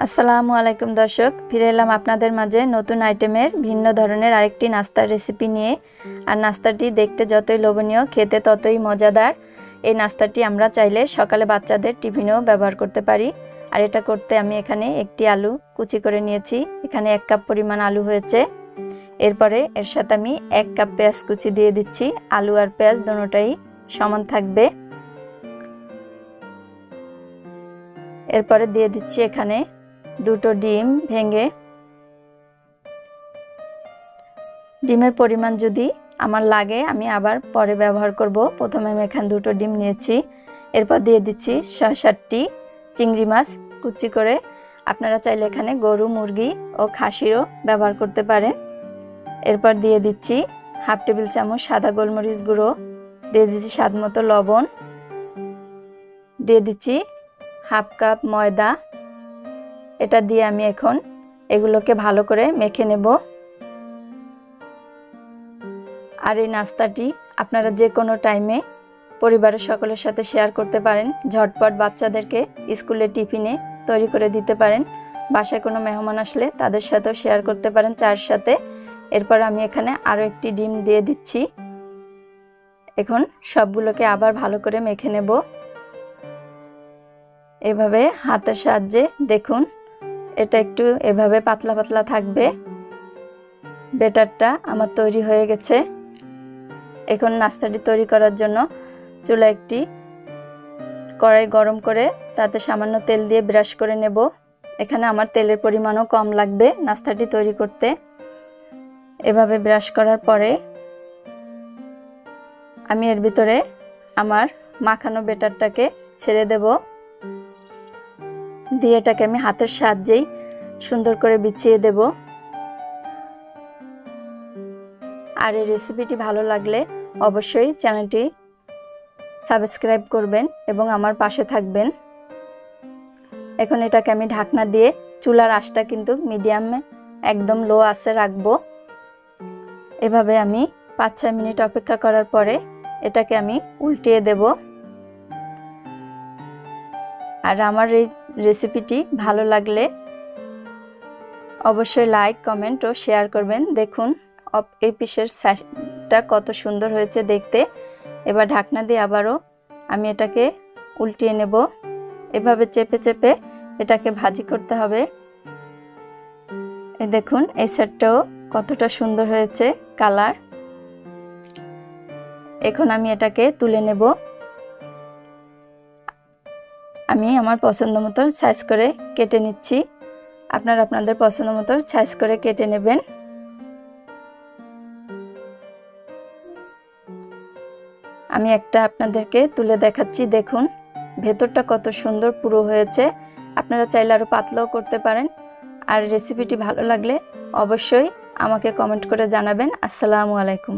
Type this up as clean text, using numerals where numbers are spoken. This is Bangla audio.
আসসালামুআলাইকুম দর্শক, ফিরে এলাম আপনাদের মাঝে নতুন আইটেমের ভিন্ন ধরনের আরেকটি নাস্তার রেসিপি নিয়ে। আর নাস্তাটি দেখতে যতই লোভনীয়, খেতে ততই মজাদার। এই নাস্তাটি আমরা চাইলে সকালে বাচ্চাদের টিফিনেও ব্যবহার করতে পারি। আর এটা করতে আমি এখানে একটি আলু কুচি করে নিয়েছি। এখানে 1 কাপ পরিমাণ আলু হয়েছে। এরপরে এর সাথে আমি 1 কাপ পেঁয়াজ কুচি দিয়ে দিচ্ছি। আলু আর পেঁয়াজ দুটোটাই সমান থাকবে। এরপরে দিয়ে দিচ্ছি এখানে 2টো ডিম ভেঙে। ডিমের পরিমাণ যদি আমার লাগে আমি আবার পরে ব্যবহার করব। প্রথমে আমি এখানে 2টো ডিম নিয়েছি। এরপর দিয়ে দিচ্ছি 6-7টি চিংড়ি মাছ কুচি করে। আপনারা চাইলে এখানে গরু, মুরগি ও খাসিরও ব্যবহার করতে পারেন। এরপর দিয়ে দিচ্ছি 1/2 টেবিল চামচ সাদা গোলমরিচ গুঁড়ো, দিয়ে দিচ্ছি স্বাদমতো লবণ, দিয়ে দিচ্ছি 1/2 কাপ ময়দা। এটা দিয়ে আমি এখন এগুলোকে ভালো করে মেখে নেব। আর এই নাস্তাটি আপনারা যে কোনো টাইমে পরিবারের সকলের সাথে শেয়ার করতে পারেন। ঝটপট বাচ্চাদেরকে স্কুলে টিফিনে তৈরি করে দিতে পারেন। বাসায় কোনো মেহমান আসলে তাদের সাথেও শেয়ার করতে পারেন চায়ের সাথে। এরপর আমি এখানে আরও একটি ডিম দিয়ে দিচ্ছি। এখন সবগুলোকে আবার ভালো করে মেখে নেব। এভাবে হাতের সাহায্যে দেখুন, এটা একটু এভাবে পাতলা পাতলা থাকবে। ব্যাটারটা আমার তৈরি হয়ে গেছে। এখন নাস্তাটি তৈরি করার জন্য চুলায় একটি কড়াই গরম করে তাতে সামান্য তেল দিয়ে ব্রাশ করে নেব। এখানে আমার তেলের পরিমাণও কম লাগবে নাস্তাটি তৈরি করতে। এভাবে ব্রাশ করার পরে আমি এর ভিতরে আমার মাখানো ব্যাটারটাকে ছেড়ে দেব। দিয়ে এটাকে আমি হাতের সাহায্যেই সুন্দর করে বিছিয়ে দেব। আর এই রেসিপিটি ভালো লাগলে অবশ্যই চ্যানেলটি সাবস্ক্রাইব করবেন এবং আমার পাশে থাকবেন। এখন এটাকে আমি ঢাকনা দিয়ে চুলার আঁচটা কিন্তু মিডিয়ামে একদম লো আঁচে রাখবো। এভাবে আমি 5-6 মিনিট অপেক্ষা করার পরে এটাকে আমি উল্টিয়ে দেব। আর আমার এই রেসিপিটি ভালো লাগলে অবশ্যই লাইক, কমেন্ট ও শেয়ার করবেন। দেখুন এই পিসের সাইজটা কত সুন্দর হয়েছে দেখতে। এবার ঢাকনা দিয়ে আবারও আমি এটাকে উল্টিয়ে নেব। এভাবে চেপে চেপে এটাকে ভাজি করতে হবে। এই দেখুন এই সাইডটাও কতটা সুন্দর হয়েছে কালার। এখন আমি এটাকে তুলে নেব। আমি আমার পছন্দ মতো সাইজ করে কেটে নিচ্ছি। আপনারা আপনাদের পছন্দ মতো সাইজ করে কেটে নেবেন। আমি একটা আপনাদেরকে তুলে দেখাচ্ছি। দেখুন ভেতরটা কত সুন্দর পুরো হয়েছে। আপনারা চাইলে আরও পাতলাও করতে পারেন। আর রেসিপিটি ভালো লাগলে অবশ্যই আমাকে কমেন্ট করে জানাবেন। আসসালামু আলাইকুম।